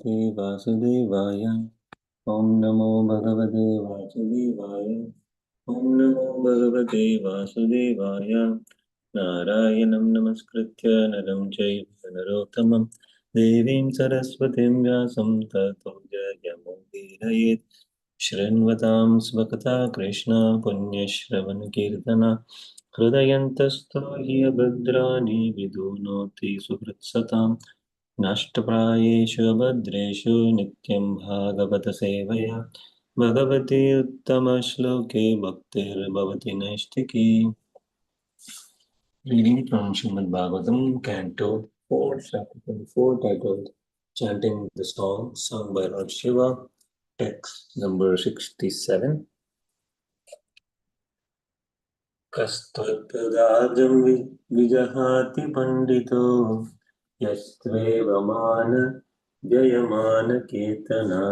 भगवते वासुदेवाय। ॐ नमो भगवते वासुदेवाय। ॐ नमो भगवते वासुदेवाय। नारायणं नमस्कृत्य नरं चैव नरोत्तमं देवीं सरस्वतीं व्यासं ततो जयमुदीरयेत्। शृण्वतां स्वकथा कृष्ण पुण्यश्रवणकीर्तना हृदयन्तस्थो हि अभद्राणि विदुनोति सुहृत्सताम् नष्टप्रायेषु भद्रेषु नित्यं भागवतसेवया Bhagwati उत्तमश्लोके भक्तिर्भवति नैष्टिकी. Reading from Srimad Bhagavatam, Canto 4, Chapter 24, titled Chanting the Song sung by Lord Shiva, text number 67. Kastvatpadajam vijahati pandito yastvevamana jayamana ketana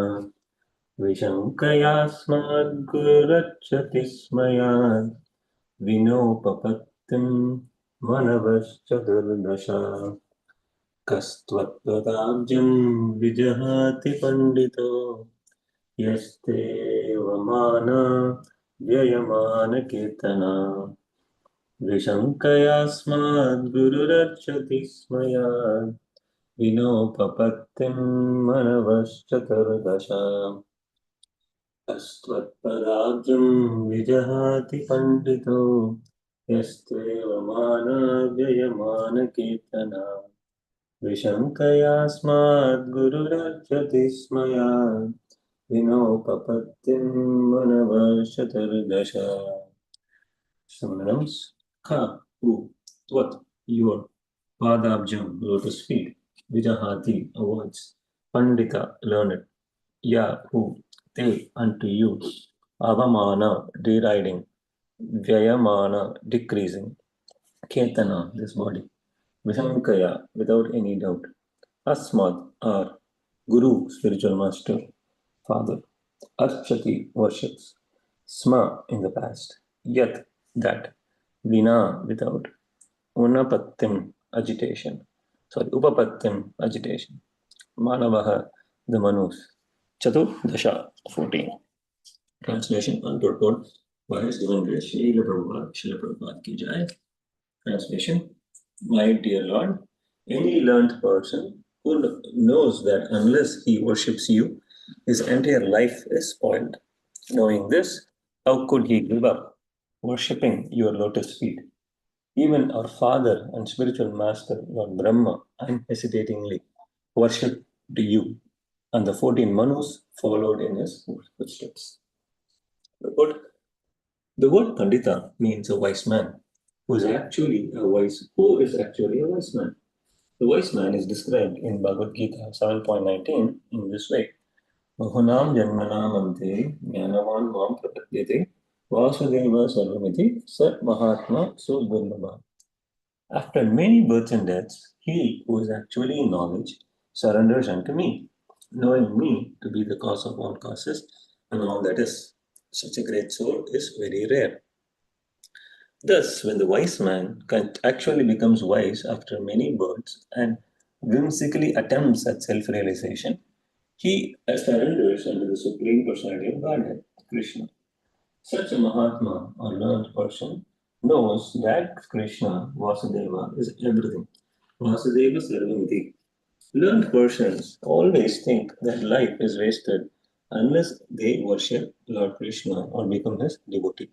विशङ्कयास्माद्गुरुरक्षति स्मयात् विनोपपत्तिं मनवश्चतुर्दश कस्त्वत्पदाब्जं विजहाति पण्डितो यस्तेवमाना व्ययमानकीर्तना विशङ्कयास्माद्गुरुरक्षति स्मयात् विनोपपत्तिं मनवश्चतुर्दश अस्त्वत्पदाब्जं विजहाति पण्डितो यस्त्वेवमानाव्ययमानकीर्तना विशङ्कयास्माद्गुरुरक्षति स्मयात् विनोपपत्तिं मनवश्चतुर्दश. Synonyms: Ka, who, Tvat, your, Padabjam, lotus feet, Vijahati, avoids, Pandita, learned, Ya, who, Te, unto you, Avamana, deriding, Vyayamana, decreasing, Ketana, this body, Visankaya, without any doubt, Asmad, our Guru, spiritual master, father, Archati, worships, Sma, in the past, Yat, that, Vina, without, Unapattim, agitation, Upapattim, agitation, Manavaha, the Manus, Chatur Dasha, 14. Translation and purport by His Divine Grace Srila Prabhupada, Srila Prabhupada ki jai. Translation: My dear Lord, any learned person who knows that unless he worships you, his entire life is spoiled. Knowing this, how could he give up worshipping your lotus feet? Even our father and spiritual master, Lord Brahma, unhesitatingly worshipped you, and the 14 Manus followed in his footsteps. The word Pandita means a wise man, who is actually a wise man. The wise man is described in Bhagavad Gita 7.19 in this way: Bahunam janmanam ante jnanavan mam prapadyate vasudeva sarvamiti sat mahatma sudurlabha. After many births and deaths, he who is actually in knowledge surrenders unto me, knowing me to be the cause of all causes and all that is. Such a great soul is very rare. Thus, when the wise man actually becomes wise after many births and whimsically attempts at self-realization, he surrenders under the Supreme Personality of Godhead, Krishna. Such a Mahatma or learned person knows that Krishna, Vasudeva, is everything. Vasudeva Sarvamiti. Learned persons always think that life is wasted unless they worship Lord Krishna or become his devotee.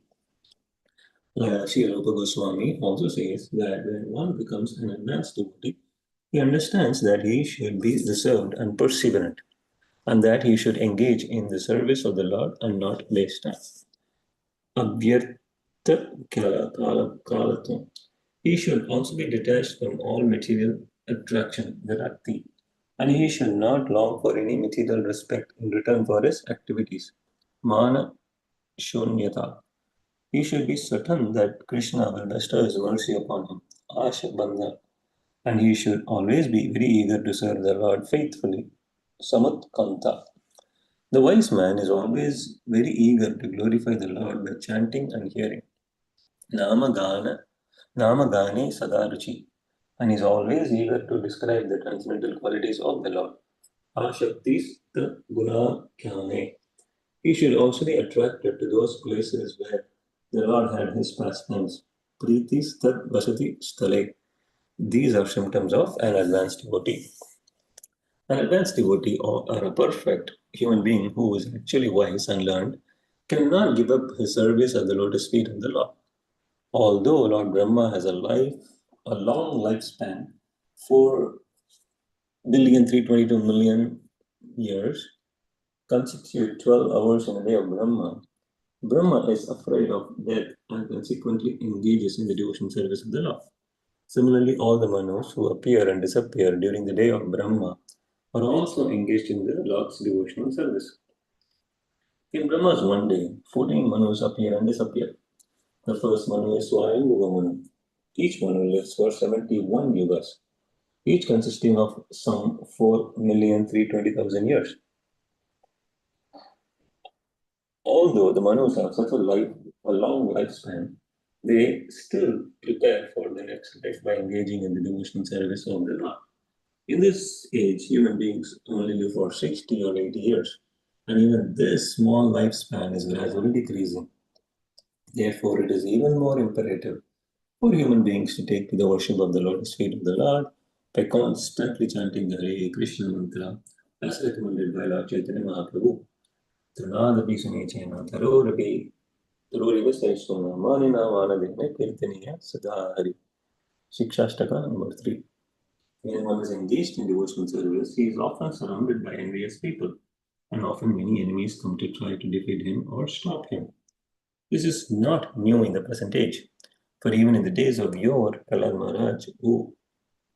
Srila Rupa Goswami also says that when one becomes an advanced devotee, he understands that he should be reserved and perseverant, and that he should engage in the service of the Lord and not waste time. Abhyartha kalatvam. He should also be detached from all material attraction, virakti, and he should not long for any material respect in return for his activities, mana shunyata. He should be certain that Krishna will bestow his mercy upon him, asha bandha, and he should always be very eager to serve the Lord faithfully, samutkanta. The wise man is always very eager to glorify the Lord by chanting and hearing namagane sadaruchi, and is always eager to describe the transcendental qualities of the Lord. Ashaktis Guna Kyane. He should also be attracted to those places where the Lord had his pastimes. Pritis Tad Vasati Stale. These are symptoms of an advanced devotee. An advanced devotee or a perfect human being who is actually wise and learned cannot give up his service at the lotus feet of the Lord. Although Lord Brahma has a long lifespan, 4,322,000,000 years, constitute 12 hours in a day of Brahma. Brahma is afraid of death and consequently engages in the devotion service of the Lord. Similarly, all the Manus who appear and disappear during the day of Brahma are also engaged in the Lord's devotional service. In Brahma's one day, 14 Manus appear and disappear. The first Manu is Swayambhuva Manu. Each Manu lives for 71 yugas, each consisting of some 4,320,000 years. Although the Manus have such a long lifespan, they still prepare for the next life by engaging in the devotional service of the Lord. In this age, human beings only live for 60 or 80 years, and even this small lifespan is gradually decreasing. Therefore, it is even more imperative for human beings to take to the worship of the lotus feet of the Lord by constantly chanting the Hare Krishna mantra as recommended by Lord Chaitanya Mahaprabhu. Trinadapi Sunechena Tarorapi Taroriva Saishona Manina Vanadena Kirtaniya Sadhari. Shikshashtaka number 3. When one is engaged in devotional service, he is often surrounded by envious people, and often many enemies come to try to defeat him or stop him. This is not new in the present age, for even in the days of yore, Prahlad Maharaj, who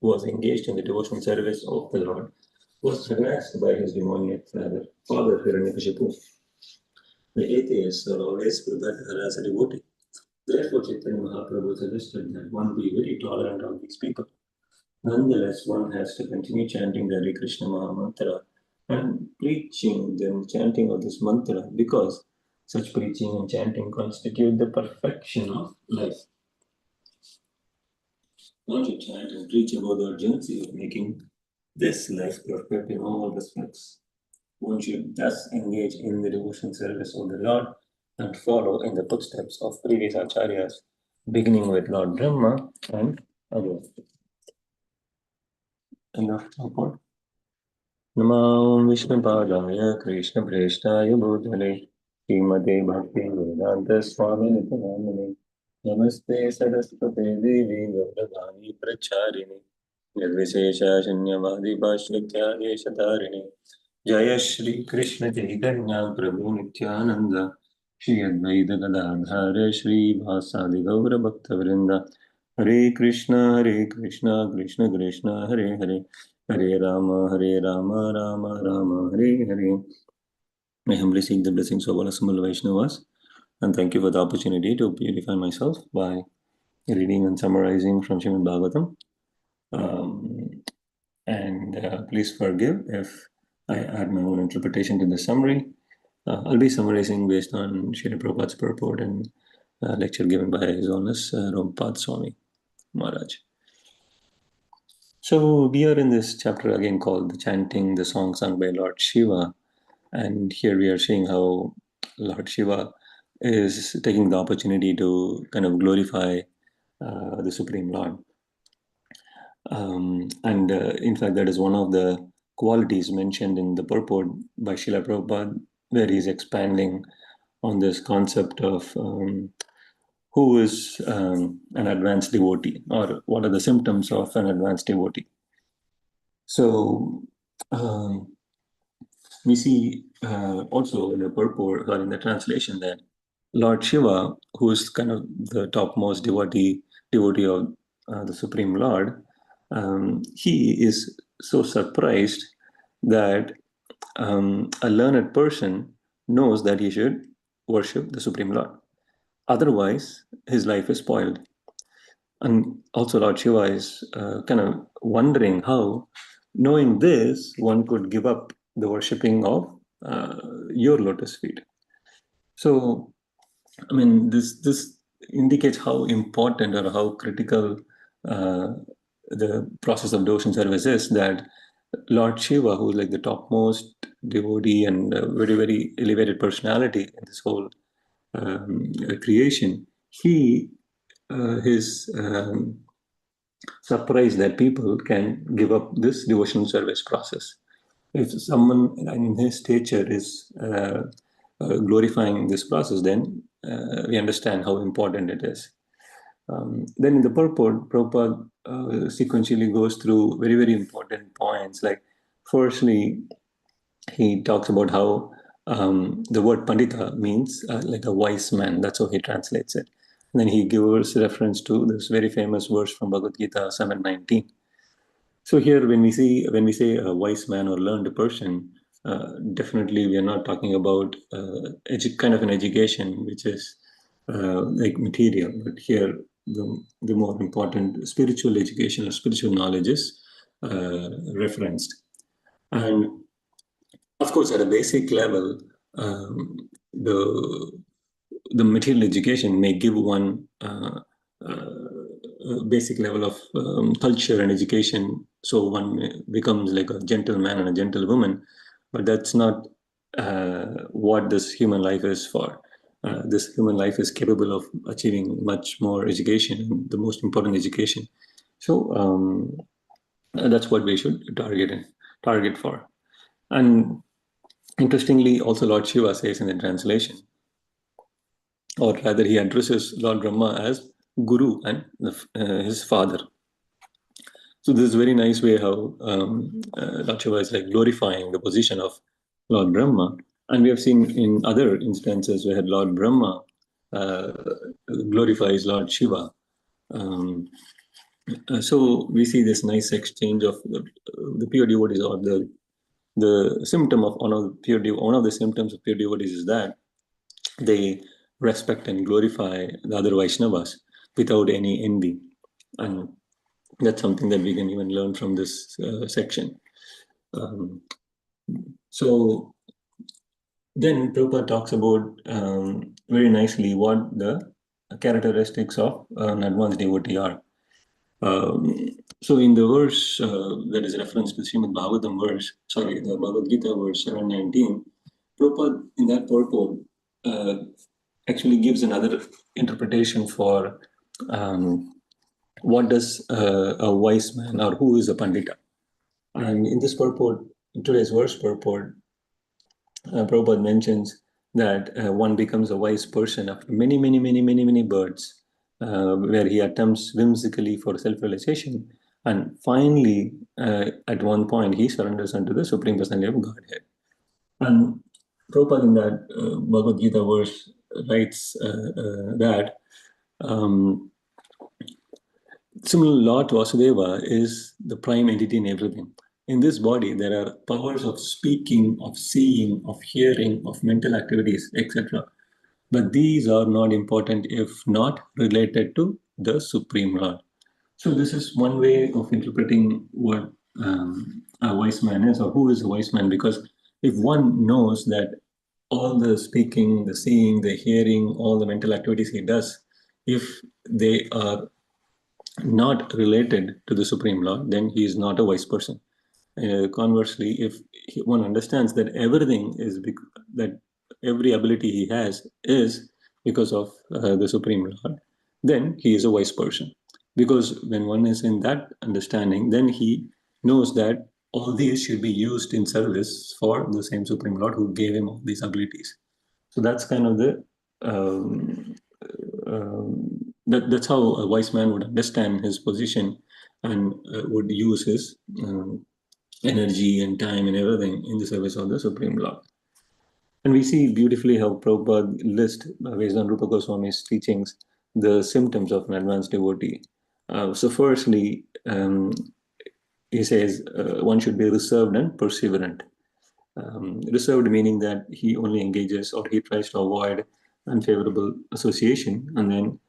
was engaged in the devotional service of the Lord, was harassed by his demoniac father Hiranyakashipu. The atheists are always prepared to harass a devotee. Therefore, Chaitanya Mahaprabhu suggested that one be very tolerant of these people. Nonetheless, one has to continue chanting the Hare Krishna Maha Mantra and preaching the chanting of this mantra because such preaching and chanting constitute the perfection of life. One should chant and preach about the urgency of making this life perfect in all respects. One should thus engage in the devotion service of the Lord and follow in the footsteps of previous acharyas, beginning with Lord Brahma and others. End of report. Namo Vishnupadaya Krishna Preshthaya Bhutale Srimate Bhakti Vedanta Swami Nityamani Namaste Saraswate Devi Gauravani Pracharini Nirvishesha Shunyavadi Bhashyatyade Shatarini Jaya Shri Krishna Chaitanya Prabhu Nityananda Shri Advaita Gadadhara Shri Vasadi Gaura Bhakta Vrinda Hare Krishna Krishna Krishna Hare Hare Hare Rama, Rama Rama, Hare Hare. May humbly seek the blessings of all assembled Vaishnavas, and thank you for the opportunity to purify myself by reading and summarizing from Srimad Bhagavatam. Please forgive if I add my own interpretation to the summary. I'll be summarizing based on Srila Prabhupada's purport and lecture given by His Holiness Prabhupada Swami Maharaj. So we are in this chapter again called the chanting the song sung by Lord Shiva, and here we are seeing how Lord Shiva is taking the opportunity to kind of glorify the Supreme Lord. In fact, that is one of the qualities mentioned in the purport by Srila Prabhupada, where he's expanding on this concept of who is an advanced devotee, or what are the symptoms of an advanced devotee. So we see also in the purport or in the translation that Lord Shiva, who is kind of the topmost devotee of the Supreme Lord, he is so surprised that a learned person knows that he should worship the Supreme Lord. Otherwise, his life is spoiled. And also Lord Shiva is kind of wondering how, knowing this, one could give up the worshipping of your lotus feet. So, I mean, this indicates how important or how critical the process of devotion service is, that Lord Shiva, who is like the topmost devotee and very, very elevated personality in this whole creation, he is surprised that people can give up this devotional service process. If someone in his stature is glorifying this process, then we understand how important it is. Then in the purport, Prabhupada sequentially goes through very, very important points. Like, firstly, he talks about how the word Pandita means like a wise man. That's how he translates it. And then he gives reference to this very famous verse from Bhagavad Gita 7:19. So here, when we say a wise man or learned person, definitely we are not talking about kind of an education which is like material, but here the more important spiritual education or spiritual knowledge is referenced. And of course, at a basic level, the material education may give one a basic level of culture and education, so one becomes like a gentleman and a gentlewoman, but that's not what this human life is for. This human life is capable of achieving much more education, the most important education. So that's what we should target for. And interestingly, also Lord Shiva says in the translation, or rather, he addresses Lord Brahma as Guru and his father. So this is a very nice way how Lord Shiva is like glorifying the position of Lord Brahma. And we have seen in other instances where Lord Brahma uh, glorifies Lord Shiva. So we see this nice exchange of the pure devotees, or the symptom of one of the symptoms of pure devotees is that they respect and glorify the other Vaishnavas without any envy. And that's something that we can even learn from this section. So then Prabhupada talks about very nicely what the characteristics of an advanced devotee are. So in the verse that is referenced to Srimad Bhagavatam the Bhagavad Gita verse 7:19, Prabhupada in that purport actually gives another interpretation for what does a wise man or who is a pandita. And in this purport, in today's verse purport, Prabhupada mentions that one becomes a wise person after many, many, many, many, many births, where he attempts whimsically for self-realization. And finally, at one point, he surrenders unto the Supreme Personality of Godhead. And Prabhupada in that Bhagavad Gita verse writes that similarly, Lord Vasudeva is the prime entity in everything. In this body, there are powers of speaking, of seeing, of hearing, of mental activities, etc. But these are not important if not related to the Supreme Lord. So this is one way of interpreting what a wise man is, or who is a wise man, because if one knows that all the speaking, the seeing, the hearing, all the mental activities he does, if they are not related to the Supreme Lord, then he is not a wise person. Conversely, if one understands that everything is that every ability he has is because of the Supreme Lord, then he is a wise person. Because when one is in that understanding, then he knows that all these should be used in service for the same Supreme Lord who gave him all these abilities. So that's kind of the that's how a wise man would understand his position and would use his energy and time and everything in the service of the Supreme Lord. And we see beautifully how Prabhupada lists, based on Rupa Goswami's teachings, the symptoms of an advanced devotee. So firstly, he says one should be reserved and perseverant. Reserved meaning that he only engages or he tries to avoid unfavorable association, and then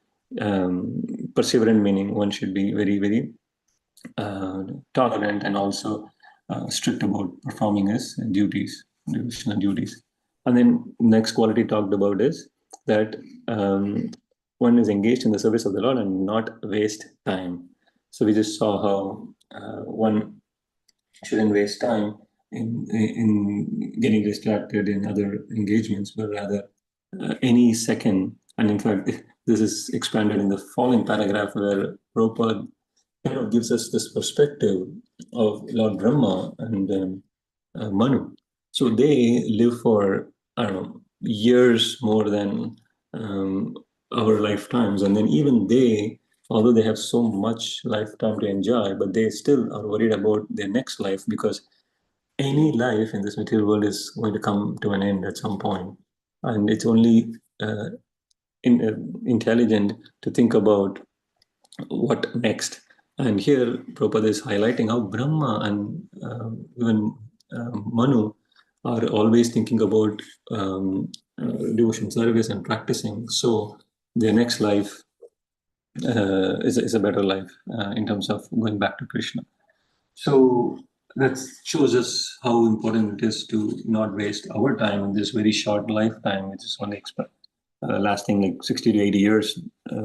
perseverant meaning one should be very, very tolerant and also strict about performing his duties, devotional duties. And then next quality talked about is that one is engaged in the service of the Lord and not waste time. So we just saw how one shouldn't waste time in getting distracted in other engagements, but rather any second. And in fact, this is expanded in the following paragraph where Prabhupada kind of gives us this perspective of Lord Brahma and Manu. So they live for, I don't know, years more than our lifetimes. And then even they, although they have so much lifetime to enjoy, but they still are worried about their next life, because any life in this material world is going to come to an end at some point. And it's only uh, intelligent to think about what next. And here Prabhupada is highlighting how Brahma and even Manu are always thinking about devotion service and practicing. So their next life is a better life in terms of going back to Krishna. So that shows us how important it is to not waste our time in this very short lifetime, which is only lasting like 60 to 80 years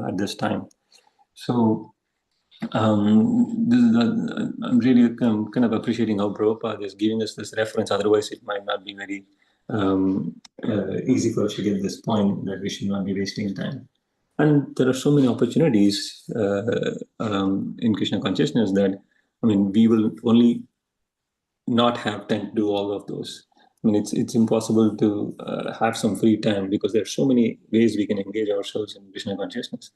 at this time. So I'm really kind of appreciating how Prabhupada is giving us this reference. Otherwise, it might not be very easy for us to get this point that we should not be wasting time. And there are so many opportunities in Krishna consciousness that, I mean, we will only not have time to do all of those. I mean, it's impossible to have some free time, because there are so many ways we can engage ourselves in Krishna consciousness,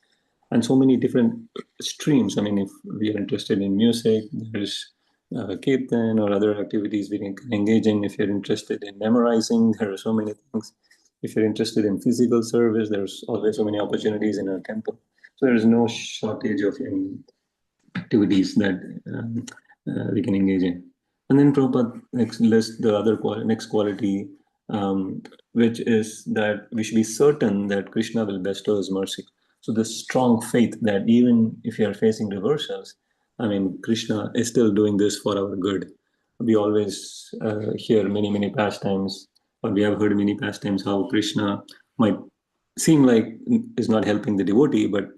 and so many different streams. I mean, if we are interested in music, there's kirtan or other activities we can engage in. If you're interested in memorizing, there are so many things. If you're interested in physical service, there's always so many opportunities in our temple. So there is no shortage of activities that we can engage in. And then Prabhupada lists the other next quality, which is that we should be certain that Krishna will bestow his mercy. So the strong faith that even if you are facing reversals, I mean, Krishna is still doing this for our good. We always hear many pastimes, or we have heard many pastimes how Krishna might seem like is not helping the devotee, but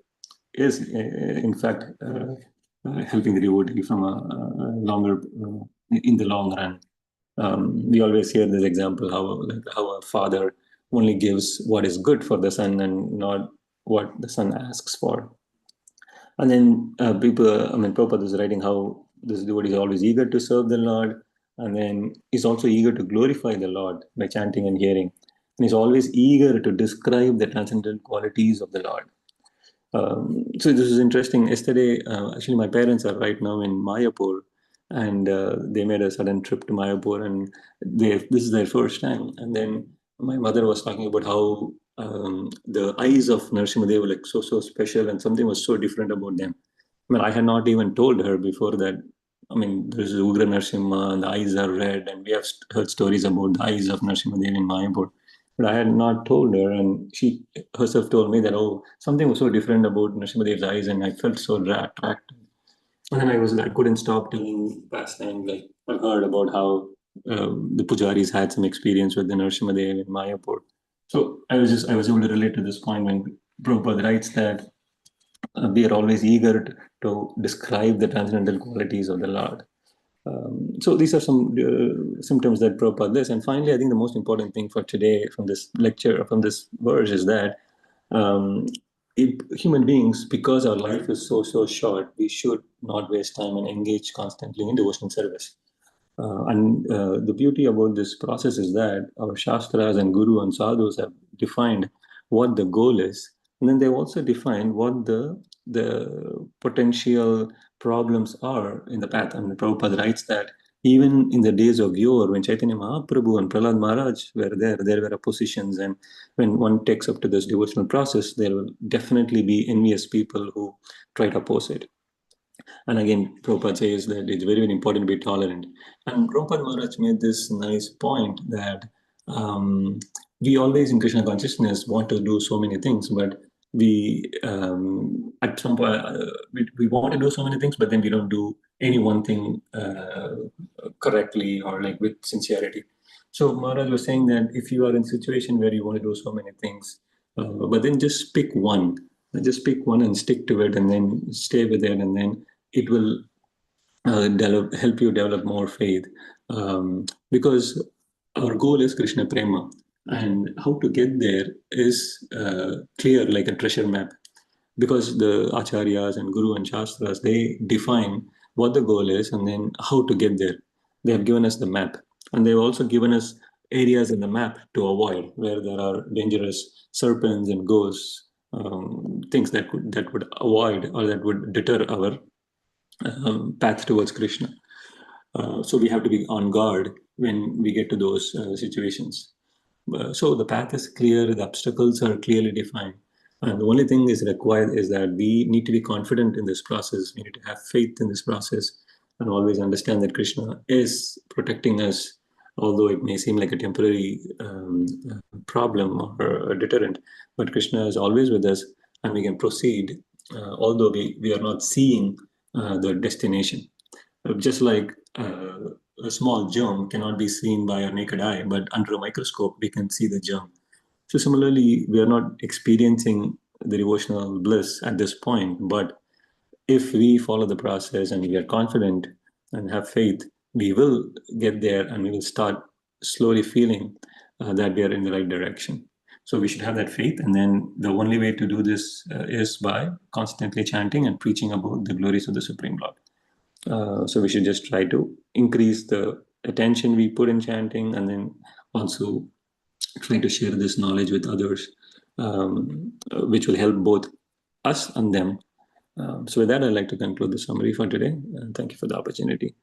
is in fact helping the devotee from a longer in the long run. We always hear this example how a father only gives what is good for the son and not what the son asks for. And then Prabhupada is writing how this devotee is always eager to serve the Lord, and then he's also eager to glorify the Lord by chanting and hearing. And he's always eager to describe the transcendental qualities of the Lord. So this is interesting. Yesterday, actually, my parents are right now in Mayapur, and they made a sudden trip to Mayapur, and this is their first time. And then my mother was talking about how the eyes of Narasimhadev were like so special, and something was so different about them. I mean, I had not even told her before that. I mean, there's Ugra Narasimha, and the eyes are red, and we have heard stories about the eyes of Narasimhadev in Mayapur. But I had not told her, and she herself told me that, oh, something was so different about Narasimhadev's eyes, and I felt so attracted. And then I couldn't stop telling pastime, like I heard about how the pujaris had some experience with the Narasimhadev in Mayapur. So I was able to relate to this point when Prabhupada writes that we are always eager to describe the transcendental qualities of the Lord. So these are some symptoms that Prabhupada lists. And finally, I think the most important thing for today from this lecture, from this verse, is that um, human beings, because our life is so short, we should not waste time and engage constantly in devotional service. And the beauty about this process is that our Shastras and Guru and Sadhus have defined what the goal is. And then they've also defined what the potential problems are in the path. And Prabhupada writes that even in the days of yore, when Chaitanya Mahaprabhu and Prahlad Maharaj were there were oppositions. And when one takes up to this devotional process, there will definitely be envious people who try to oppose it. And again, Prabhupada says that it's very important to be tolerant. And Prabhupada Maharaj made this nice point that we always in Krishna consciousness want to do so many things, but we at some point we want to do so many things, but then we don't do any one thing correctly or like with sincerity. So Maharaj was saying that if you are in a situation where you want to do so many things, but then just pick one and stick to it, and then stay with it, and then it will help you develop more faith, because our goal is Krishna Prema, and how to get there is clear like a treasure map, because the acharyas and guru and shastras, they define what the goal is and then how to get there. They have given us the map, and they've also given us areas in the map to avoid where there are dangerous serpents and ghosts, things that would avoid or that would deter our path towards Krishna. So we have to be on guard when we get to those situations. So the path is clear, the obstacles are clearly defined. And the only thing is required is that we need to be confident in this process. We need to have faith in this process and always understand that Krishna is protecting us, although it may seem like a temporary problem or a deterrent. But Krishna is always with us and we can proceed, although we are not seeing the destination. Just like a small germ cannot be seen by our naked eye, but under a microscope, we can see the germ. So similarly, we are not experiencing the devotional bliss at this point, but if we follow the process and we are confident and have faith, we will get there and we will start slowly feeling that we are in the right direction. So we should have that faith. And then the only way to do this is by constantly chanting and preaching about the glories of the Supreme Lord. So we should just try to increase the attention we put in chanting, and then also try to share this knowledge with others, which will help both us and them. So with that, I'd like to conclude the summary for today. Thank you for the opportunity.